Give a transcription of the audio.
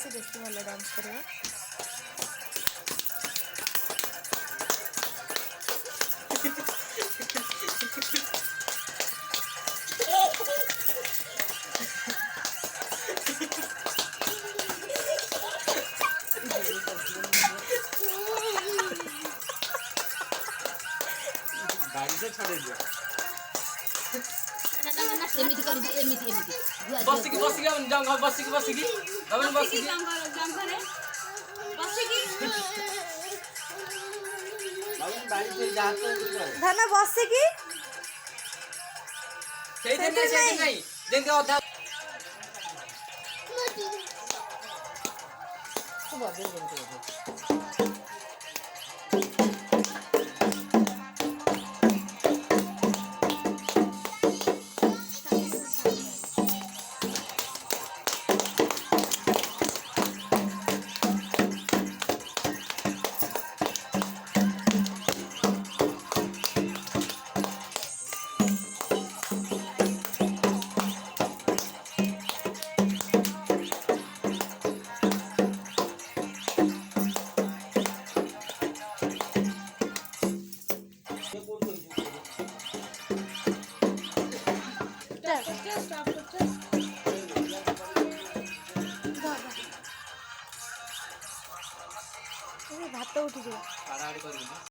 से बेसी भल डांस कर गाड़ी से छाड़ दिया एमिति कर एमिति एमिति बस की जंगल बस की दबन बस की जंगल जंगल है बस की दबन बाड़ी से जाते हैं धना बस की सही दिन नहीं दिन के अधा सुबह दिन के भात उठी